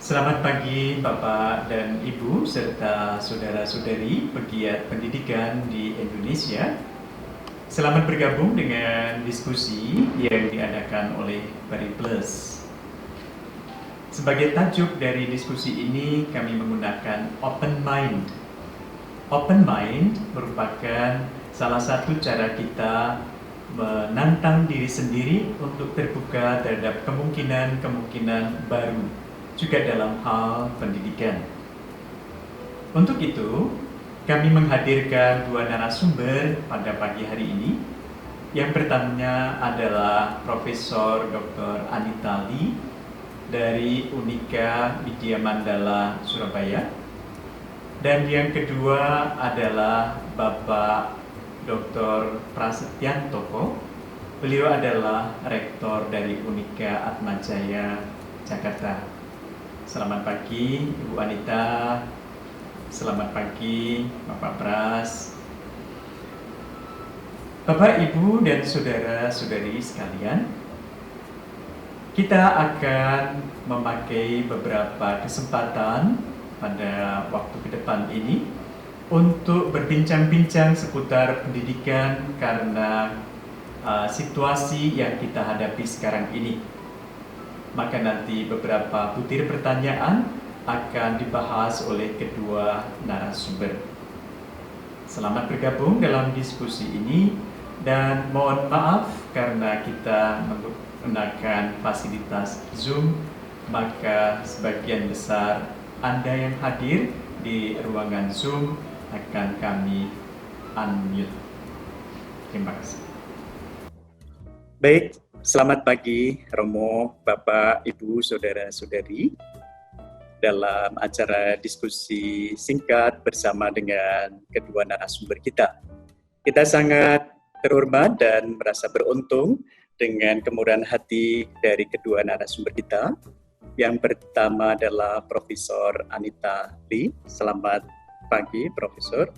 Selamat pagi Bapak dan Ibu serta saudara-saudari pegiat pendidikan di Indonesia. Selamat bergabung dengan diskusi yang diadakan oleh Periplus. Sebagai tajuk dari diskusi ini kami menggunakan open mind. Open mind merupakan salah satu cara kita menantang diri sendiri untuk terbuka terhadap kemungkinan-kemungkinan baru juga dalam hal pendidikan. Untuk itu, kami menghadirkan dua narasumber pada pagi hari ini. Yang pertamanya adalah Profesor Dr. Anita Lee dari Unika Widya Mandala Surabaya. Dan yang kedua adalah Bapak Dr. Prasetyanto. Beliau adalah Rektor dari Unika Atmajaya, Jakarta. Selamat pagi Ibu Anita, selamat pagi Bapak Pras. Bapak, Ibu, dan saudara-saudari sekalian, kita akan memakai beberapa kesempatan pada waktu ke depan ini untuk berbincang-bincang seputar pendidikan karena situasi yang kita hadapi sekarang ini. Maka nanti beberapa butir pertanyaan akan dibahas oleh kedua narasumber. Selamat bergabung dalam diskusi ini dan mohon maaf karena kita menggunakan fasilitas Zoom, maka sebagian besar Anda yang hadir di ruangan Zoom akan kami unmute. Terima kasih. Baik, selamat pagi Romo, Bapak, Ibu, Saudara-saudari. Dalam acara diskusi singkat bersama dengan kedua narasumber kita. Kita sangat terhormat dan merasa beruntung dengan kemurahan hati dari kedua narasumber kita. Yang pertama adalah Profesor Anita Lee. Selamat pagi, Profesor.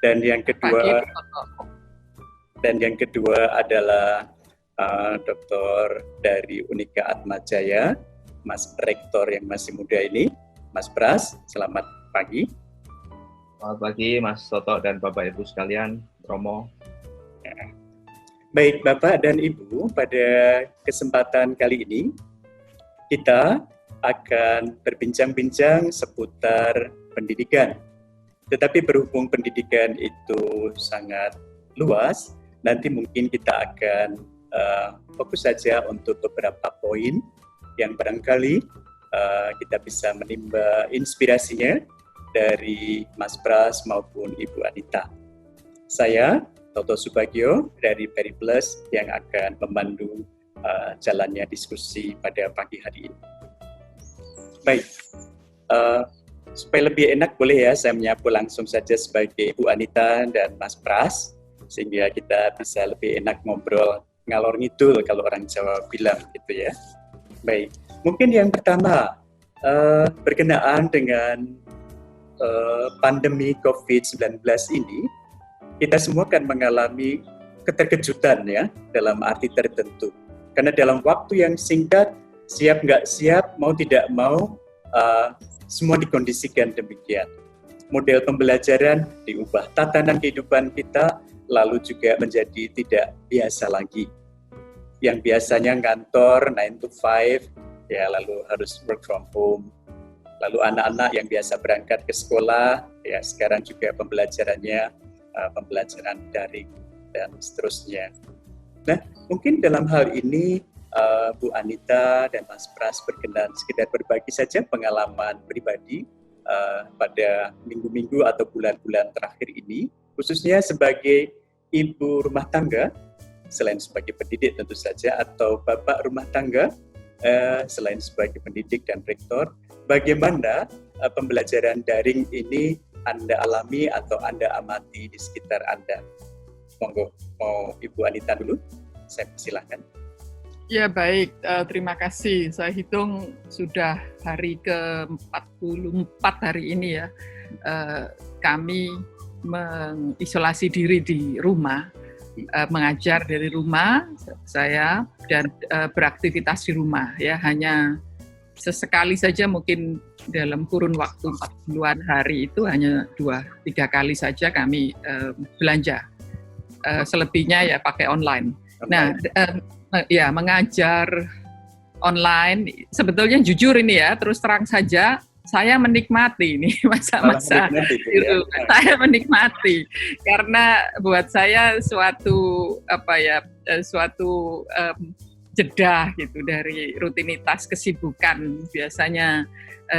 Dan yang kedua adalah Doktor dari Unika Atmajaya, Mas Rektor yang masih muda ini, Mas Pras. Selamat pagi. Selamat pagi, Mas Toto dan Bapak Ibu sekalian, Romo. Ya. Baik, Bapak dan Ibu, pada kesempatan kali ini kita akan berbincang-bincang seputar pendidikan. Tetapi berhubung pendidikan itu sangat luas, nanti mungkin kita akan fokus saja untuk beberapa poin yang barangkali kita bisa menimba inspirasinya dari Mas Pras maupun Ibu Anita. Saya, Toto Subagio dari Periplus yang akan memandu jalannya diskusi pada pagi hari ini. Baik, supaya lebih enak boleh ya saya menyapu langsung saja sebagai Ibu Anita dan Mas Pras, sehingga kita bisa lebih enak ngobrol ngalor ngidul kalau orang Jawa bilang gitu ya. Baik, mungkin yang pertama berkenaan dengan pandemi COVID-19 ini, kita semua kan mengalami keterkejutan ya dalam arti tertentu. Karena dalam waktu yang singkat, siap nggak siap, mau tidak mau, semua dikondisikan demikian. Model pembelajaran diubah, tatanan kehidupan kita lalu juga menjadi tidak biasa lagi. Yang biasanya ngantor 9 to 5, ya lalu harus work from home. Lalu anak-anak yang biasa berangkat ke sekolah, ya sekarang juga pembelajarannya pembelajaran daring dan seterusnya. Nah, mungkin dalam hal ini Bu Anita dan Mas Pras berkenan sekedar berbagi saja pengalaman pribadi pada minggu-minggu atau bulan-bulan terakhir ini, khususnya sebagai ibu rumah tangga, selain sebagai pendidik tentu saja, atau bapak rumah tangga, selain sebagai pendidik dan rektor, bagaimana pembelajaran daring ini Anda alami atau Anda amati di sekitar Anda. Monggo, mau Ibu Anita dulu, saya persilahkan. Ya baik, terima kasih. Saya hitung sudah hari ke-44 hari ini ya, kami mengisolasi diri di rumah, mengajar dari rumah saya dan beraktivitas di rumah ya, hanya sesekali saja, mungkin dalam kurun waktu 40-an hari itu hanya 2-3 kali saja kami belanja. Selebihnya ya pakai online. Nah, ya mengajar online sebetulnya jujur ini ya, terus terang saja saya menikmati ini masa-masa itu. Saya menikmati karena buat saya suatu jeda gitu dari rutinitas kesibukan. Biasanya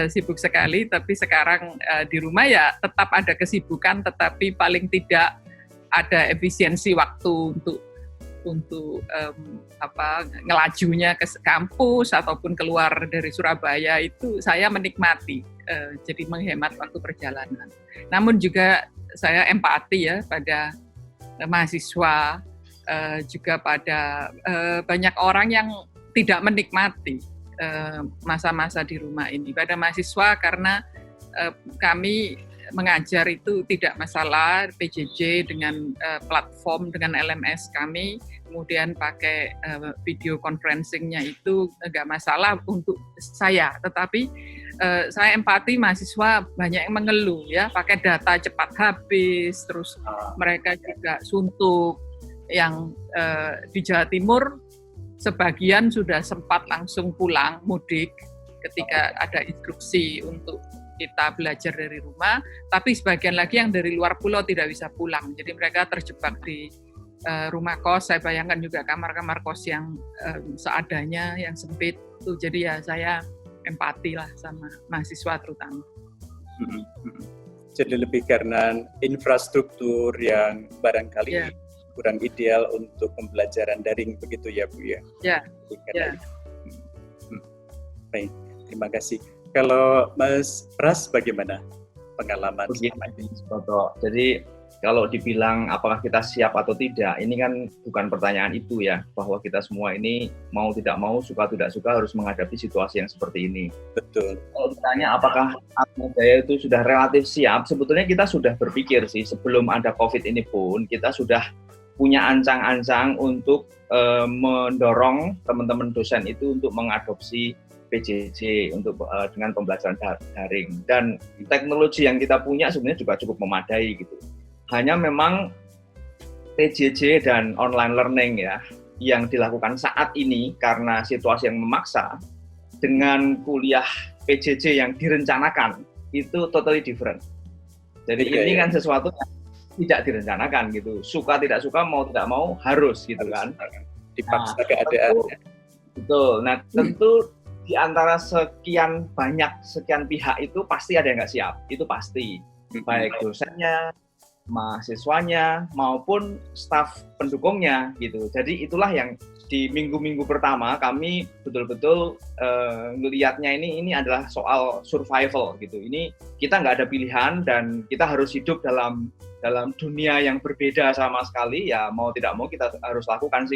sibuk sekali, tapi sekarang di rumah ya tetap ada kesibukan, tetapi paling tidak ada efisiensi waktu untuk ngelajunya ke kampus ataupun keluar dari Surabaya. Itu saya menikmati, jadi menghemat waktu perjalanan. Namun juga saya empati ya pada mahasiswa, juga pada banyak orang yang tidak menikmati masa-masa di rumah ini. Pada mahasiswa, karena kami mengajar itu tidak masalah, PJJ dengan platform, dengan LMS kami, kemudian pakai video conferencing-nya itu nggak masalah untuk saya. Tetapi saya empati mahasiswa banyak yang mengeluh ya, pakai data cepat habis, terus mereka juga suntuk. Yang di Jawa Timur sebagian sudah sempat langsung pulang mudik ketika ada instruksi untuk kita belajar dari rumah, tapi sebagian lagi yang dari luar pulau tidak bisa pulang. Jadi mereka terjebak di rumah kos. Saya bayangkan juga kamar-kamar kos yang seadanya, yang sempit. Tuh, jadi ya saya empati lah sama mahasiswa terutama. Jadi lebih karena infrastruktur yang barangkali kurang ideal untuk pembelajaran daring begitu ya Bu ya? Ya. Baik, terima kasih. Kalau Mas Pras bagaimana pengalaman selama ini? Jadi kalau dibilang apakah kita siap atau tidak, ini kan bukan pertanyaan itu ya, bahwa kita semua ini mau tidak mau, suka tidak suka harus menghadapi situasi yang seperti ini. Betul. Kalau ditanya apakah Atmajaya itu sudah relatif siap, sebetulnya kita sudah berpikir sih, sebelum ada COVID ini pun kita sudah punya ancang-ancang untuk mendorong teman-teman dosen itu untuk mengadopsi PJJ untuk dengan pembelajaran daring, dan teknologi yang kita punya sebenarnya juga cukup memadai gitu. Hanya memang PJJ dan online learning ya yang dilakukan saat ini karena situasi yang memaksa dengan kuliah PJJ yang direncanakan itu totally different. Jadi ini kan sesuatu yang tidak direncanakan gitu. Suka tidak suka, mau tidak mau harus gitu kan. Dipaksa keadaan. Betul. Nah, tentu di antara sekian pihak itu pasti ada yang nggak siap. Itu pasti. Baik dosennya, mahasiswanya, maupun staf pendukungnya gitu. Jadi itulah yang di minggu-minggu pertama kami betul-betul ngelihatnya ini adalah soal survival gitu. Ini kita nggak ada pilihan dan kita harus hidup dalam dunia yang berbeda sama sekali, ya mau tidak mau kita harus lakukan.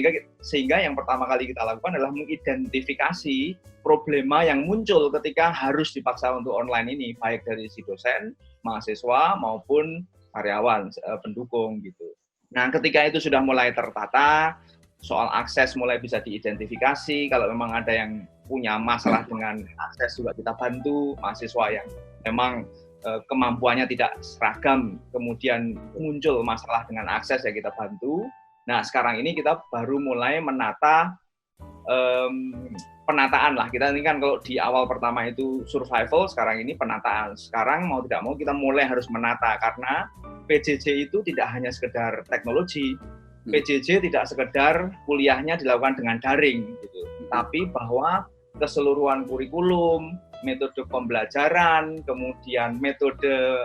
Sehingga yang pertama kali kita lakukan adalah mengidentifikasi problema yang muncul ketika harus dipaksa untuk online ini, baik dari si dosen, mahasiswa maupun karyawan, pendukung gitu. Nah, ketika itu sudah mulai tertata, soal akses mulai bisa diidentifikasi. Kalau memang ada yang punya masalah dengan akses juga kita bantu, mahasiswa yang memang kemampuannya tidak seragam, kemudian muncul masalah dengan akses ya kita bantu. Nah, sekarang ini kita baru mulai menata penataan lah. Kita ini kan kalau di awal pertama itu survival, sekarang ini penataan. Sekarang mau tidak mau kita mulai harus menata, karena PJJ itu tidak hanya sekedar teknologi. PJJ tidak sekedar kuliahnya dilakukan dengan daring gitu, tapi bahwa keseluruhan kurikulum, metode pembelajaran, kemudian metode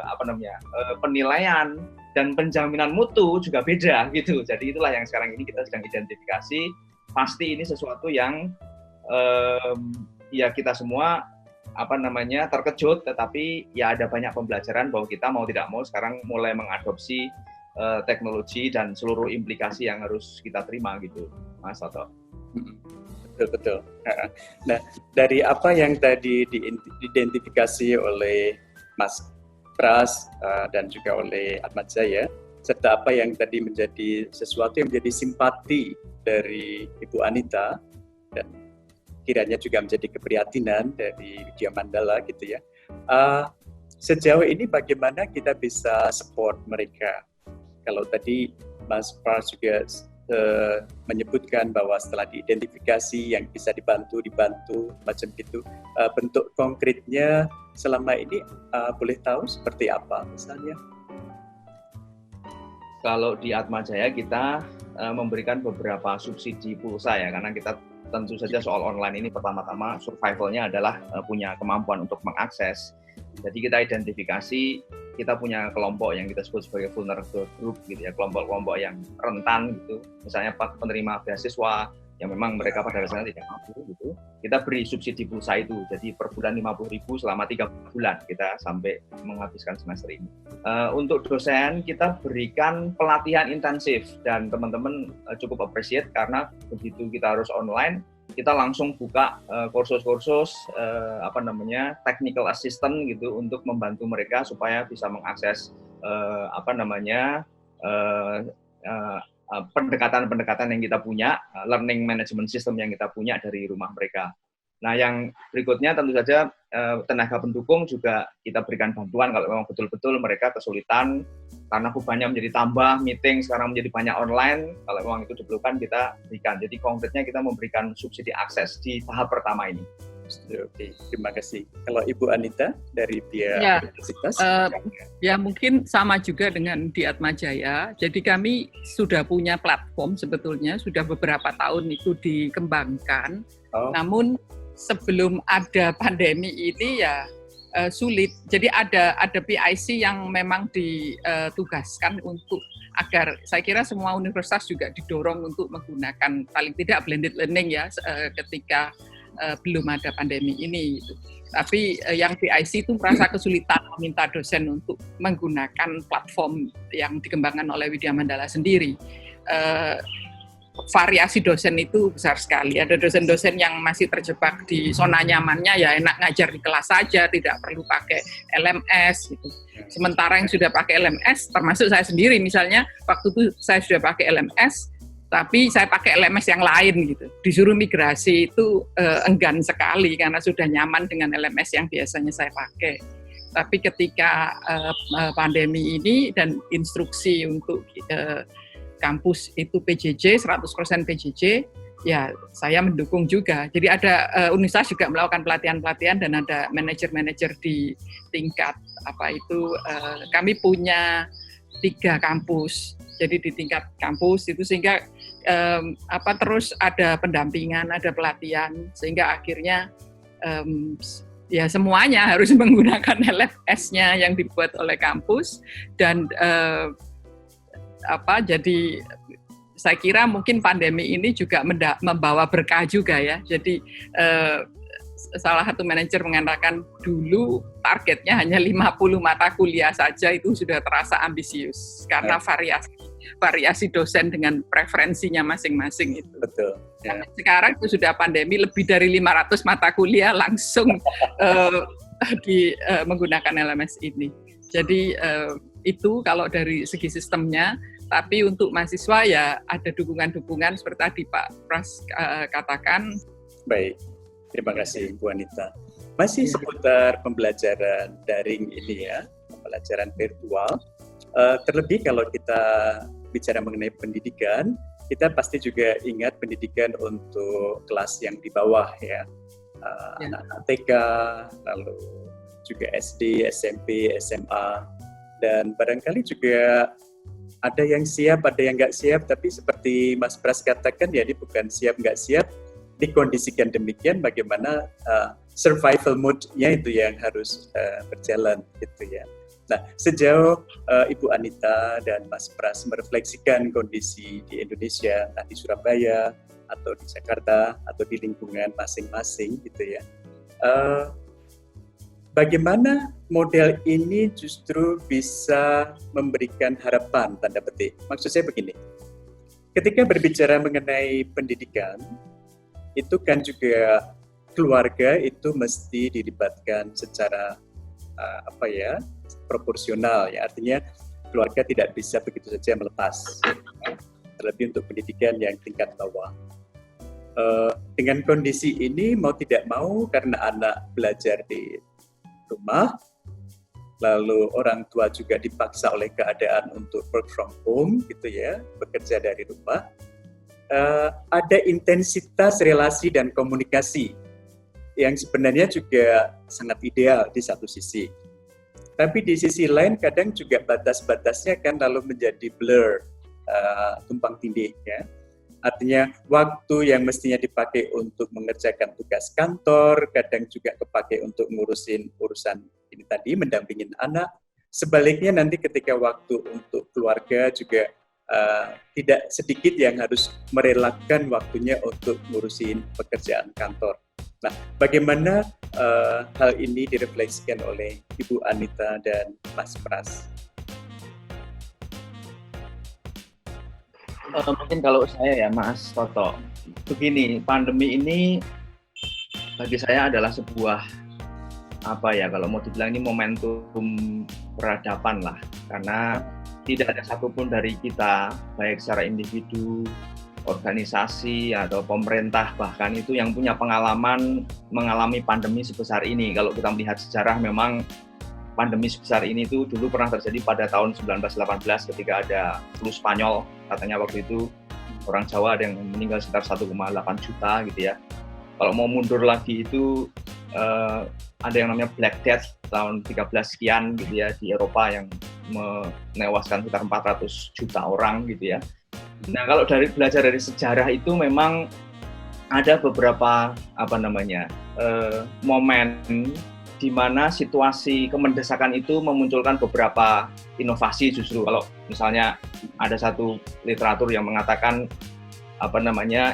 penilaian dan penjaminan mutu juga beda gitu. Jadi itulah yang sekarang ini kita sedang identifikasi. Pasti ini sesuatu yang ya kita semua terkejut, tetapi ya ada banyak pembelajaran bahwa kita mau tidak mau sekarang mulai mengadopsi teknologi dan seluruh implikasi yang harus kita terima gitu, Mas Toto. Betul. Nah, dari apa yang tadi diidentifikasi oleh Mas Pras dan juga oleh Atmajaya, serta apa yang tadi menjadi sesuatu yang menjadi simpati dari Ibu Anita, dan kiranya juga menjadi keprihatinan dari Widya Mandala gitu ya. Sejauh ini bagaimana kita bisa support mereka? Kalau tadi Mas Pras juga menyebutkan bahwa setelah diidentifikasi yang bisa dibantu macam gitu, bentuk konkretnya selama ini boleh tahu seperti apa misalnya? Kalau di Atmajaya kita memberikan beberapa subsidi pulsa ya, karena kita tentu saja soal online ini pertama-tama survivalnya adalah punya kemampuan untuk mengakses. Jadi kita identifikasi, kita punya kelompok yang kita sebut sebagai vulnerable group gitu ya, kelompok-kelompok yang rentan gitu, misalnya penerima beasiswa yang memang mereka pada dasarnya tidak mampu gitu, kita beri subsidi pulsa itu, jadi per bulan 50.000 selama 3 bulan kita sampai menghabiskan semester ini. Untuk dosen kita berikan pelatihan intensif dan teman-teman cukup appreciate karena begitu kita harus online, kita langsung buka kursus-kursus technical assistant gitu untuk membantu mereka supaya bisa mengakses pendekatan-pendekatan yang kita punya, learning management system yang kita punya dari rumah mereka. Nah, yang berikutnya tentu saja tenaga pendukung juga kita berikan bantuan kalau memang betul-betul mereka kesulitan karena bebannya menjadi tambah, meeting sekarang menjadi banyak online, kalau memang itu diperlukan kita berikan. Jadi konkretnya kita memberikan subsidi akses di tahap pertama ini. Oke, terima kasih. Kalau Ibu Anita dari pihak universitas? Ya mungkin sama juga dengan di Atmajaya. Jadi kami sudah punya platform sebetulnya, sudah beberapa tahun itu dikembangkan. Namun sebelum ada pandemi ini ya sulit. Jadi ada PIC yang memang ditugaskan untuk agar saya kira semua universitas juga didorong untuk menggunakan paling tidak blended learning ya ketika belum ada pandemi ini. Gitu. Tapi yang PIC itu merasa kesulitan meminta dosen untuk menggunakan platform yang dikembangkan oleh Widya Mandala sendiri. Variasi dosen itu besar sekali. Ada dosen-dosen yang masih terjebak di zona nyamannya, ya enak ngajar di kelas saja, tidak perlu pakai LMS. Gitu. Sementara yang sudah pakai LMS, termasuk saya sendiri misalnya, waktu itu saya sudah pakai LMS, tapi saya pakai LMS yang lain gitu. Disuruh migrasi itu enggan sekali karena sudah nyaman dengan LMS yang biasanya saya pakai. Tapi ketika pandemi ini dan instruksi untuk kampus itu PJJ, 100% PJJ, ya saya mendukung juga. Jadi ada universitas juga melakukan pelatihan-pelatihan dan ada manajer-manajer di tingkat kami punya 3 kampus. Jadi di tingkat kampus itu sehingga terus ada pendampingan, ada pelatihan sehingga akhirnya ya semuanya harus menggunakan LMS-nya yang dibuat oleh kampus dan jadi saya kira mungkin pandemi ini juga membawa berkah juga ya. Jadi salah satu manajer mengatakan dulu targetnya hanya 50 mata kuliah saja itu sudah terasa ambisius karena variasi dosen dengan preferensinya masing-masing itu. Betul. Ya. Sekarang itu sudah pandemi lebih dari 500 mata kuliah langsung menggunakan LMS ini. Jadi itu kalau dari segi sistemnya, tapi untuk mahasiswa ya ada dukungan-dukungan seperti tadi Pak Pras katakan. Baik, terima kasih Bu Anita. Masih seputar pembelajaran daring ini ya, pembelajaran virtual. Terlebih kalau kita bicara mengenai pendidikan, kita pasti juga ingat pendidikan untuk kelas yang di bawah ya, anak-anak TK, lalu juga SD, SMP, SMA, dan barangkali juga ada yang siap, ada yang nggak siap, tapi seperti Mas Pras katakan ya ini bukan siap nggak siap, dikondisikan demikian bagaimana survival mode-nya itu yang harus berjalan gitu ya. Nah, sejauh Ibu Anita dan Mas Pras merefleksikan kondisi di Indonesia, entah di Surabaya atau di Jakarta atau di lingkungan masing-masing gitu ya, bagaimana model ini justru bisa memberikan harapan, tanda petik. Maksud saya begini, ketika berbicara mengenai pendidikan, itu kan juga keluarga itu mesti dilibatkan secara proporsional ya, artinya keluarga tidak bisa begitu saja melepas, terlebih untuk pendidikan yang tingkat bawah. dengan kondisi ini mau tidak mau karena anak belajar di rumah, lalu orang tua juga dipaksa oleh keadaan untuk work from home gitu ya, bekerja dari rumah, ada intensitas relasi dan komunikasi yang sebenarnya juga sangat ideal di satu sisi. Tapi di sisi lain kadang juga batas-batasnya kan lalu menjadi blur, tumpang tindih ya. Artinya waktu yang mestinya dipakai untuk mengerjakan tugas kantor, kadang juga kepakai untuk ngurusin urusan ini tadi, mendampingin anak. Sebaliknya nanti ketika waktu untuk keluarga juga tidak sedikit yang harus merelakan waktunya untuk ngurusin pekerjaan kantor. Nah, bagaimana hal ini direfleksikan oleh Ibu Anita dan Mas Pras? Mungkin kalau saya ya Mas Toto, begini, pandemi ini bagi saya adalah sebuah kalau mau dibilang ini momentum peradaban lah, karena tidak ada satupun dari kita, baik secara individu, organisasi atau pemerintah bahkan itu yang punya pengalaman mengalami pandemi sebesar ini. Kalau kita melihat sejarah, memang pandemi sebesar ini itu dulu pernah terjadi pada tahun 1918 ketika ada flu Spanyol. Katanya waktu itu orang Jawa ada yang meninggal sekitar 1,8 juta gitu ya. Kalau mau mundur lagi itu ada yang namanya Black Death tahun 13 sekian gitu ya di Eropa yang menewaskan sekitar 400 juta orang gitu ya. Nah, kalau belajar dari sejarah itu memang ada beberapa momen di mana situasi kemendesakan itu memunculkan beberapa inovasi justru. Kalau misalnya ada satu literatur yang mengatakan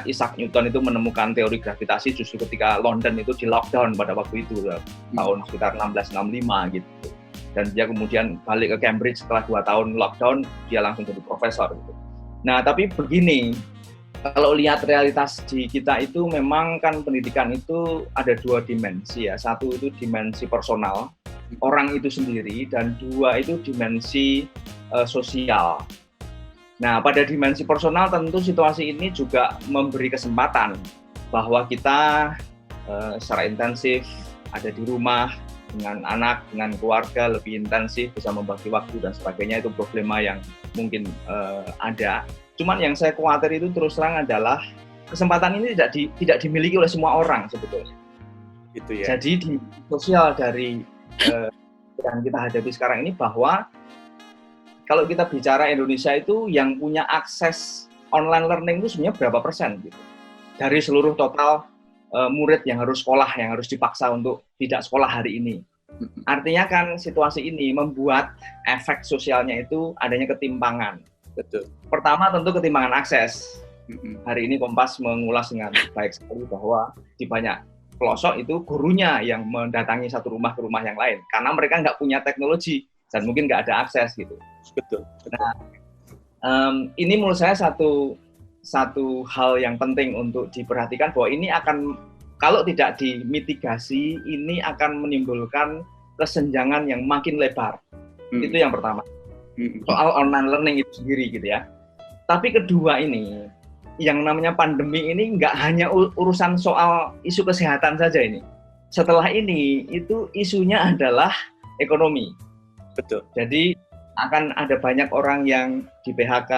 Isaac Newton itu menemukan teori gravitasi justru ketika London itu di lockdown pada waktu itu tahun sekitar 1665 gitu. Dan dia kemudian balik ke Cambridge setelah 2 tahun lockdown, dia langsung jadi profesor gitu. Nah, tapi begini, kalau lihat realitas di kita itu memang kan pendidikan itu ada 2 dimensi ya. Satu itu dimensi personal, orang itu sendiri, dan 2 itu dimensi sosial. Nah, pada dimensi personal tentu situasi ini juga memberi kesempatan bahwa kita secara intensif ada di rumah dengan anak, dengan keluarga, lebih intensif, bisa membagi waktu dan sebagainya. Itu problema yang mungkin ada. Cuman yang saya khawatir itu terus terang adalah kesempatan ini tidak dimiliki oleh semua orang sebetulnya. Gitu ya. Jadi di sosial dari yang kita hadapi sekarang ini bahwa kalau kita bicara Indonesia itu yang punya akses online learning itu sebenarnya berapa persen gitu. Dari seluruh total murid yang harus sekolah, yang harus dipaksa untuk tidak sekolah hari ini. Artinya kan situasi ini membuat efek sosialnya itu adanya ketimpangan. Betul. Pertama tentu ketimpangan akses. Hari ini Kompas mengulas dengan baik sekali bahwa di banyak pelosok itu gurunya yang mendatangi satu rumah ke rumah yang lain karena mereka nggak punya teknologi dan mungkin nggak ada akses gitu. Betul. Nah, ini menurut saya satu hal yang penting untuk diperhatikan bahwa ini akan, kalau tidak dimitigasi, ini akan menimbulkan kesenjangan yang makin lebar. Itu yang pertama. Soal online learning itu sendiri gitu ya. Tapi kedua ini, yang namanya pandemi ini nggak hanya urusan soal isu kesehatan saja ini. Setelah ini, itu isunya adalah ekonomi. Betul. Jadi akan ada banyak orang yang di PHK,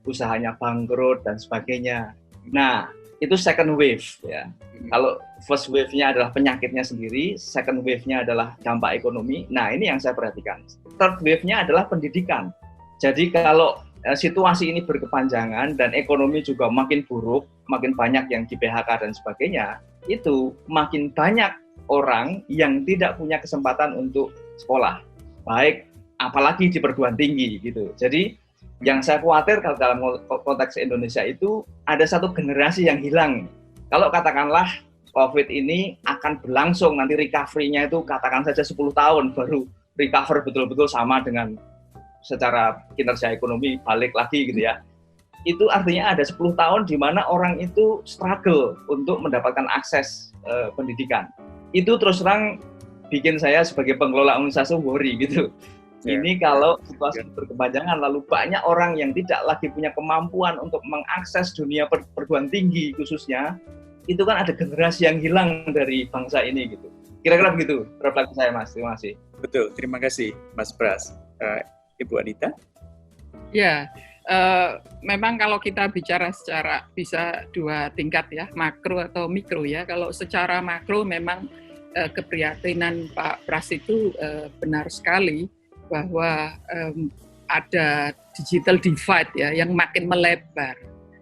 usahanya bangkrut dan sebagainya. Nah, itu second wave ya. Kalau first wave-nya adalah penyakitnya sendiri, second wave-nya adalah dampak ekonomi. Nah, ini yang saya perhatikan. Third wave-nya adalah pendidikan. Jadi kalau situasi ini berkepanjangan dan ekonomi juga makin buruk, makin banyak yang di PHK dan sebagainya, itu makin banyak orang yang tidak punya kesempatan untuk sekolah. Baik, apalagi di perguruan tinggi gitu. Jadi yang saya khawatir kalau dalam konteks Indonesia itu ada satu generasi yang hilang. Kalau katakanlah COVID ini akan berlangsung, nanti recovery-nya itu katakan saja 10 tahun baru recover betul-betul sama dengan secara kinerja ekonomi balik lagi gitu ya. Itu artinya ada 10 tahun di mana orang itu struggle untuk mendapatkan akses pendidikan. Itu terus terang bikin saya sebagai pengelola organisasi worry gitu. Ini kalau situasi berkepanjangan, lalu banyak orang yang tidak lagi punya kemampuan untuk mengakses dunia perguruan tinggi khususnya, itu kan ada generasi yang hilang dari bangsa ini gitu. Kira-kira begitu refleksi saya, Mas. Terima kasih. Betul, terima kasih Mas Pras. Ibu Anita? Ya, memang kalau kita bicara secara bisa dua tingkat ya, makro atau mikro ya. Kalau secara makro memang keprihatinan Pak Pras itu benar sekali bahwa ada digital divide ya yang makin melebar,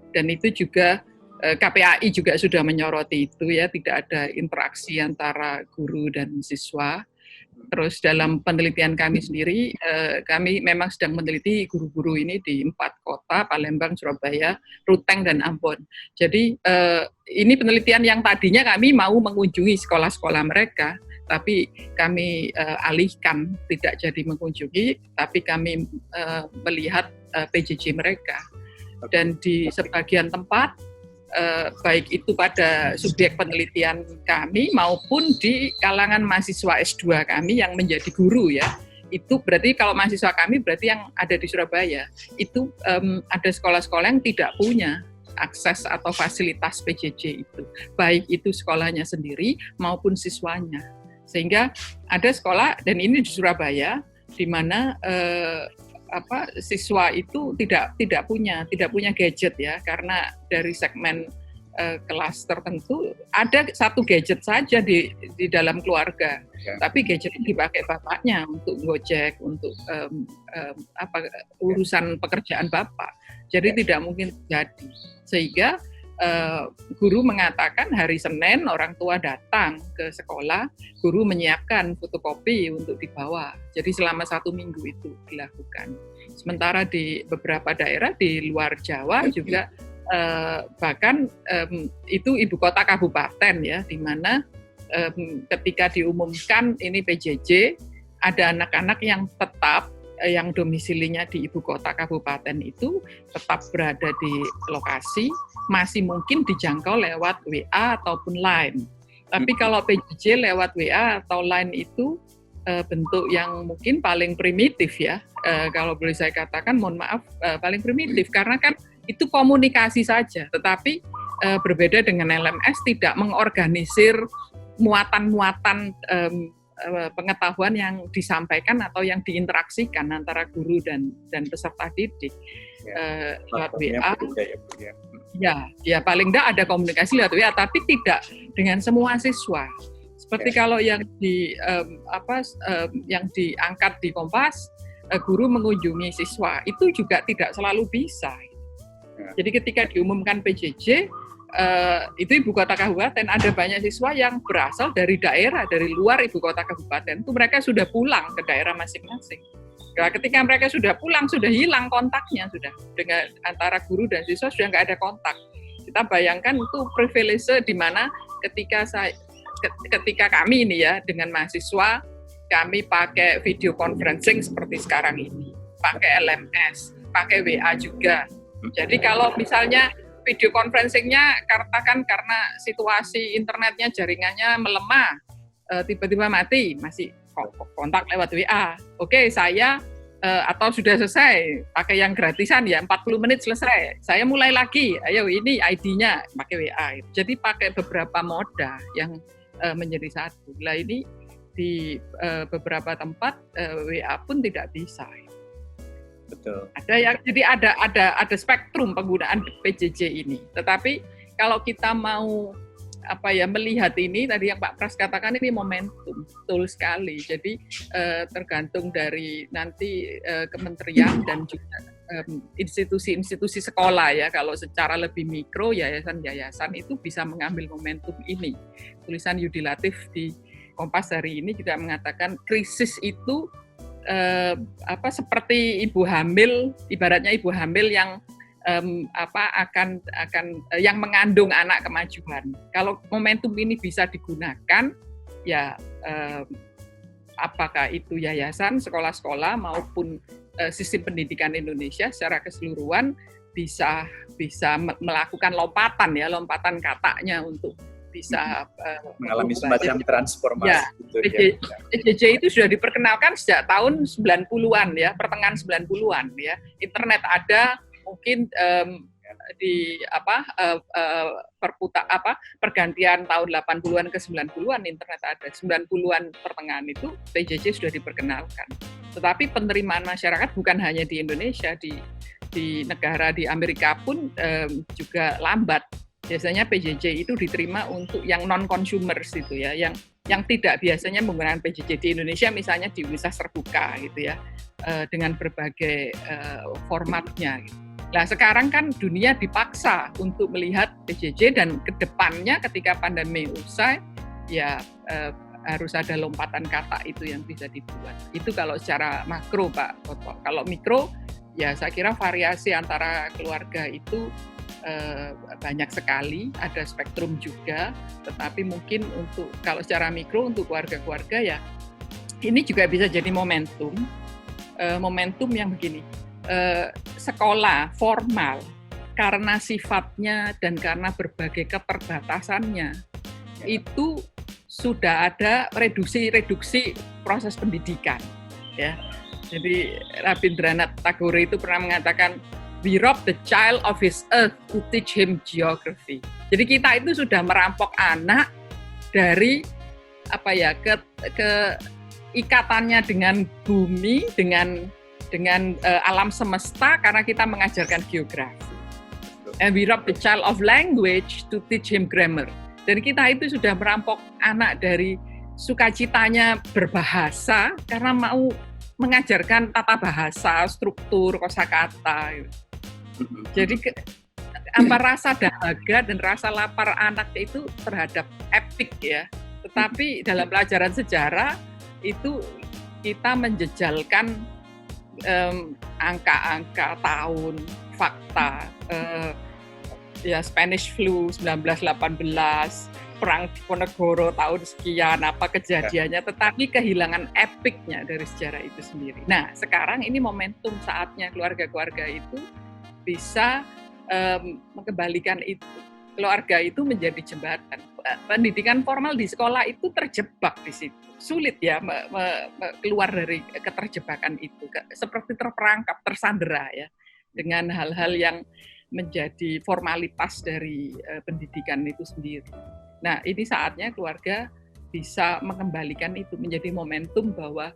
dan itu juga KPAI juga sudah menyoroti itu ya, tidak ada interaksi antara guru dan siswa. Terus dalam penelitian kami sendiri, kami memang sedang meneliti guru-guru ini di 4 kota, Palembang, Surabaya, Ruteng, dan Ambon. Jadi ini penelitian yang tadinya kami mau mengunjungi sekolah-sekolah mereka, tapi kami alihkan, tidak jadi mengunjungi, tapi kami melihat PJJ mereka. Dan di sebagian tempat, baik itu pada subjek penelitian kami maupun di kalangan mahasiswa S2 kami yang menjadi guru ya, itu berarti kalau mahasiswa kami berarti yang ada di Surabaya, itu ada sekolah-sekolah yang tidak punya akses atau fasilitas PJJ itu, baik itu sekolahnya sendiri maupun siswanya. Sehingga ada sekolah, dan ini di Surabaya, di mana siswa itu tidak punya gadget ya, karena dari segmen kelas tertentu ada satu gadget saja di dalam keluarga, tapi gadget itu dipakai bapaknya untuk Gojek, untuk urusan pekerjaan bapak, jadi tidak mungkin terjadi. Sehingga guru mengatakan hari Senin orang tua datang ke sekolah, guru menyiapkan fotokopi untuk dibawa. Jadi selama 1 minggu itu dilakukan. Sementara di beberapa daerah di luar Jawa juga bahkan itu ibu kota kabupaten ya, di mana ketika diumumkan ini PJJ, ada anak-anak yang tetap yang domisilinya di ibu kota kabupaten itu tetap berada di lokasi, masih mungkin dijangkau lewat WA ataupun Line. Tapi kalau PJJ lewat WA atau Line itu bentuk yang mungkin paling primitif ya, kalau boleh saya katakan, mohon maaf, paling primitif, karena kan itu komunikasi saja, tetapi berbeda dengan LMS, tidak mengorganisir muatan-muatan pengetahuan yang disampaikan atau yang diinteraksikan antara guru dan peserta didik lewat WA. Ya paling tidak ada komunikasi lewat WA, tapi tidak dengan semua siswa. Seperti kalau yang yang diangkat di Kompas, guru mengunjungi siswa itu juga tidak selalu bisa. Jadi ketika diumumkan PJJ, itu ibu kota kabupaten, ada banyak siswa yang berasal dari daerah, dari luar ibu kota kabupaten, itu mereka sudah pulang ke daerah masing-masing. Nah, ketika mereka sudah pulang, sudah hilang kontaknya, sudah dengan antara guru dan siswa sudah nggak ada kontak. Kita bayangkan itu privilege di mana ketika kami ini ya dengan mahasiswa, kami pakai video conferencing seperti sekarang ini, pakai LMS, pakai WA juga. Jadi kalau misalnya video conferencing-nya katakan karena situasi internetnya, jaringannya melemah, tiba-tiba mati, masih kontak lewat WA. Oke, saya atau sudah selesai, pakai yang gratisan ya, 40 menit selesai. Saya mulai lagi, ayo ini ID-nya, pakai WA. Jadi pakai beberapa moda yang menjadi satu. Nah ini di beberapa tempat WA pun tidak bisa. Betul. Jadi ada spektrum penggunaan PJJ ini. Tetapi kalau kita mau melihat ini, tadi yang Pak Pras katakan ini momentum, betul sekali. Jadi tergantung dari nanti kementerian dan juga institusi-institusi sekolah ya. Kalau secara lebih mikro, yayasan-yayasan itu bisa mengambil momentum ini. Tulisan Yudilatif di Kompas hari ini juga mengatakan krisis itu seperti ibu hamil, ibaratnya ibu hamil yang akan yang mengandung anak kemajuan. Kalau momentum ini bisa digunakan, ya apakah itu yayasan, sekolah-sekolah maupun sistem pendidikan Indonesia secara keseluruhan bisa melakukan lompatan katanya untuk bisa mengalami berubah. semacam transformasi. Ya, gitu, PJJ itu sudah diperkenalkan sejak tahun 90-an ya, pertengahan 90-an ya. Internet ada, mungkin pergantian tahun 80-an ke 90-an internet ada. 90-an pertengahan itu PJJ sudah diperkenalkan. Tetapi penerimaan masyarakat bukan hanya di Indonesia, di negara di Amerika pun juga lambat. Biasanya PJJ itu diterima untuk yang non-consumers itu ya, yang tidak biasanya menggunakan PJJ di Indonesia, misalnya di universitas terbuka gitu ya, dengan berbagai formatnya. Gitu. Nah sekarang kan dunia dipaksa untuk melihat PJJ dan kedepannya ketika pandemi usai, ya harus ada lompatan kata itu yang bisa dibuat. Itu kalau secara makro Pak Toto. Kalau mikro, ya saya kira variasi antara keluarga itu banyak sekali, ada spektrum juga, tetapi mungkin untuk kalau secara mikro untuk keluarga-keluarga ya ini juga bisa jadi momentum yang begini, sekolah formal karena sifatnya dan karena berbagai keterbatasannya itu sudah ada reduksi proses pendidikan ya. Jadi Rabindranath Tagore itu pernah mengatakan, we rob the child of his earth to teach him geography. Jadi kita itu sudah merampok anak dari ikatannya dengan bumi, dengan alam semesta karena kita mengajarkan geografi. And we rob the child of language to teach him grammar. Dan kita itu sudah merampok anak dari sukacitanya berbahasa karena mau mengajarkan tata bahasa, struktur, kosakata. Jadi rasa dahaga dan rasa lapar anak itu terhadap epik ya. Tetapi dalam pelajaran sejarah itu kita menjejalkan angka-angka tahun, fakta, ya Spanish flu 1918, perang Diponegoro tahun sekian, apa kejadiannya, tetapi kehilangan epiknya dari sejarah itu sendiri. Nah, sekarang ini momentum saatnya keluarga-keluarga itu bisa mengembalikan itu. Keluarga itu menjadi jembatan. Pendidikan formal di sekolah itu terjebak di situ. Sulit ya keluar dari keterjebakan itu. Seperti terperangkap, tersandera ya, dengan hal-hal yang menjadi formalitas dari pendidikan itu sendiri. Nah, ini saatnya keluarga bisa mengembalikan itu menjadi momentum bahwa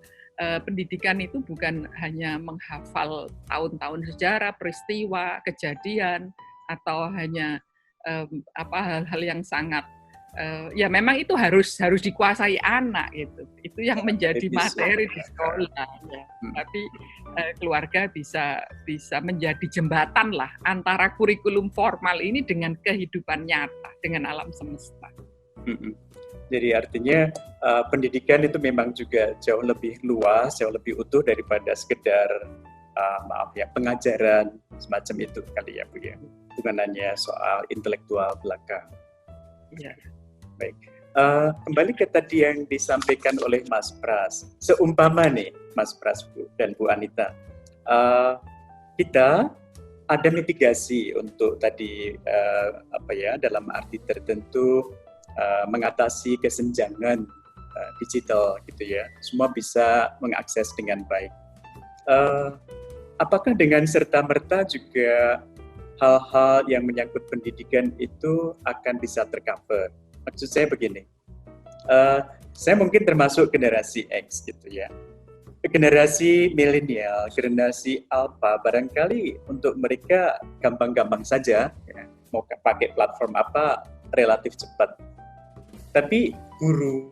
pendidikan itu bukan hanya menghafal tahun-tahun sejarah, peristiwa, kejadian, atau hanya hal-hal yang sangat ya memang itu harus dikuasai anak gitu. Itu yang menjadi materi di sekolah ya. Tapi keluarga bisa menjadi jembatan lah antara kurikulum formal ini dengan kehidupan nyata, dengan alam semesta. Jadi artinya pendidikan itu memang juga jauh lebih luas, jauh lebih utuh daripada sekedar pengajaran semacam itu kali ya Bu ya. Bukan hanya soal intelektual belaka. Ya. Baik. Kembali ke tadi yang disampaikan oleh Mas Pras. Seumpama nih Mas Pras Bu dan Bu Anita, kita ada mitigasi untuk tadi dalam arti tertentu mengatasi kesenjangan digital gitu ya. Semua bisa mengakses dengan baik. Apakah dengan serta-merta juga hal-hal yang menyangkut pendidikan itu akan bisa tercover? Maksud saya begini, saya mungkin termasuk generasi X gitu ya. Generasi milenial, generasi alpha, barangkali untuk mereka gampang-gampang saja, ya, mau pakai platform apa relatif cepat. Tapi guru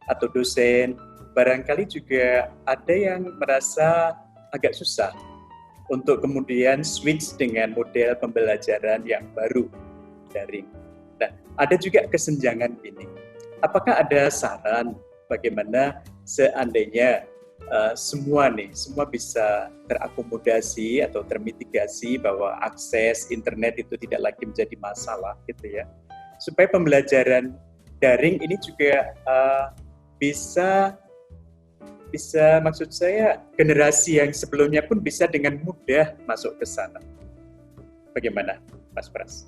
atau dosen barangkali juga ada yang merasa agak susah untuk kemudian switch dengan model pembelajaran yang baru daring. Nah, ada juga kesenjangan ini. Apakah ada saran bagaimana seandainya semua bisa terakomodasi atau termitigasi bahwa akses internet itu tidak lagi menjadi masalah gitu ya, supaya pembelajaran daring ini juga bisa maksud saya generasi yang sebelumnya pun bisa dengan mudah masuk ke sana. Bagaimana Mas Pras?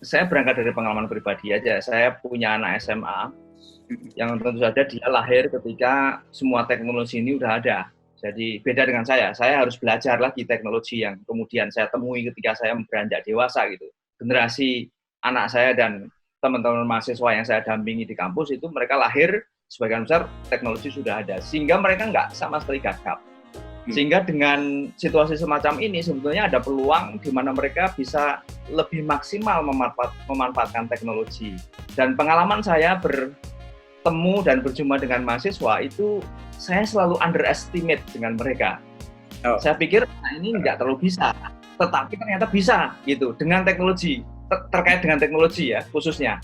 saya berangkat dari pengalaman pribadi aja. Saya punya anak SMA yang tentu saja dia lahir ketika semua teknologi ini udah ada. Jadi beda dengan saya harus belajar lagi teknologi yang kemudian saya temui ketika saya beranjak dewasa gitu. Generasi anak saya dan teman-teman mahasiswa yang saya dampingi di kampus itu mereka lahir sebagian besar teknologi sudah ada, sehingga mereka nggak sama sekali gagap. Sehingga dengan situasi semacam ini sebetulnya ada peluang di mana mereka bisa lebih maksimal memanfaatkan teknologi. Dan pengalaman saya bertemu dan berjumpa dengan mahasiswa itu saya selalu underestimate dengan mereka. Saya pikir ini nggak terlalu bisa, tetapi ternyata bisa gitu dengan teknologi, terkait dengan teknologi ya khususnya.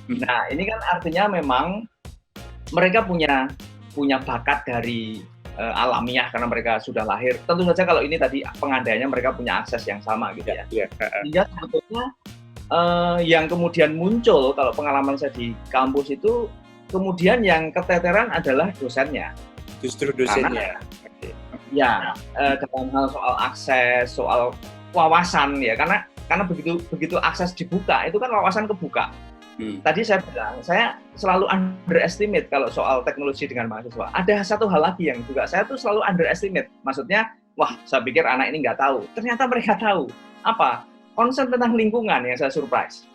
Nah ini kan artinya memang mereka punya bakat dari alamiah karena mereka sudah lahir. Tentu saja kalau ini tadi pengandaiannya mereka punya akses yang sama gitu ya. Sehingga sebetulnya yang kemudian muncul kalau pengalaman saya di kampus itu kemudian yang keteteran adalah dosennya. Justru dosennya. Ya, dalam hal soal akses, soal wawasan ya, karena begitu akses dibuka itu kan wawasan kebuka. Tadi saya bilang, saya selalu underestimate kalau soal teknologi dengan mahasiswa. Ada satu hal lagi yang juga saya tuh selalu underestimate. Maksudnya, wah saya pikir anak ini nggak tahu. Ternyata mereka tahu. Apa? Concern tentang lingkungan yang saya surprise.